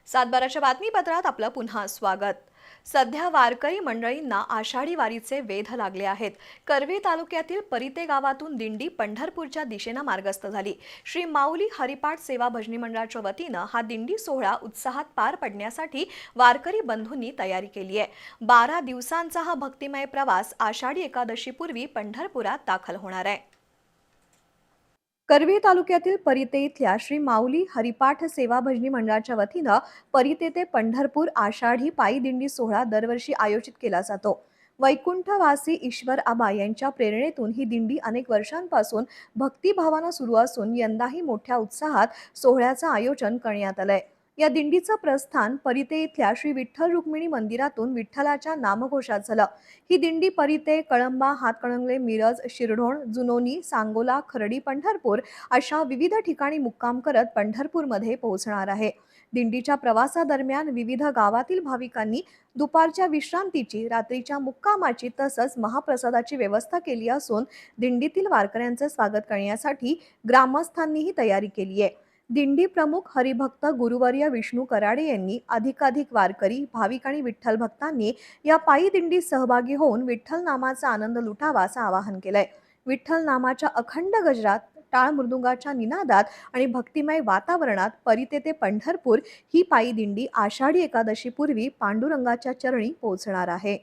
सातबाराच्या बातमीपत्रात आपलं पुन्हा स्वागत। सध्या वारकरी मंडळींना आषाढी वारीचे वेध लागले आहेत। करवी तालुक्यातील परिते गावातून दिंडी पंढरपूरच्या दिशेने मार्गस्थ झाली। श्री माऊली हरिपाठ सेवा भजनी मंडळाच्या वतीने हा दिंडी सोहळा उत्साहात पार पडण्यासाठी वारकरी बंधूंनी तयारी केली आहे। 12 दिवसांचा हा भक्तिमय प्रवास आषाढी एकादशी पूर्वी पंढरपुरात दाखल होणार आहे। करवी तालुक्यातील परिते इथल्या श्री माऊली हरिपाठ सेवा भजनी मंडळाच्या वतीने परिते ते पंढरपूर आषाढी पायी दिंडी सोहळा दरवर्षी आयोजित केला जातो। वैकुंठवासी ईश्वर आबा यांच्या प्रेरणेतून ही दिंडी अनेक वर्षांपासून भक्तिभावाने सुरू असून यंदाही मोठ्या उत्साहात सोहळ्याचं आयोजन करण्यात आलंय। या दिंडीचं प्रस्थान परिते इथल्या श्री विठ्ठल रुक्मिणी मंदिरातून विठ्ठलाच्या नामघोषात झालं। ही दिंडी परिते, कळंबा, हातकणंगले, मिरज, शिरढोण, जुनोनी, सांगोला, खर्डी, पंढरपूर अशा विविध ठिकाणी मुक्काम करत पंढरपूरमध्ये पोहोचणार आहे। दिंडीच्या प्रवासादरम्यान विविध गावातील भाविकांनी दुपारच्या विश्रांतीची, रात्रीच्या मुक्कामाची तसंच महाप्रसादाची व्यवस्था केली असून दिंडीतील वारकऱ्यांचे स्वागत करण्यासाठी ग्रामस्थांनीही तयारी केली आहे। दिंडी प्रमुख हरिभक्त गुरुवर्य विष्णू कराडे यांनी अधिकाधिक वारकरी, भाविक आणि विठ्ठल भक्तांनी या पायी दिंडीत सहभागी होऊन विठ्ठल नामाचा आनंद लुटावा असं आवाहन केलंय। विठ्ठल नामाच्या अखंड गजरात, टाळ मृदुंगाच्या निनादात आणि भक्तिमय वातावरणात परिते ते पंढरपूर ही पायी दिंडी आषाढी एकादशी पूर्वी पांडुरंगाच्या चरणी पोहोचणार आहे।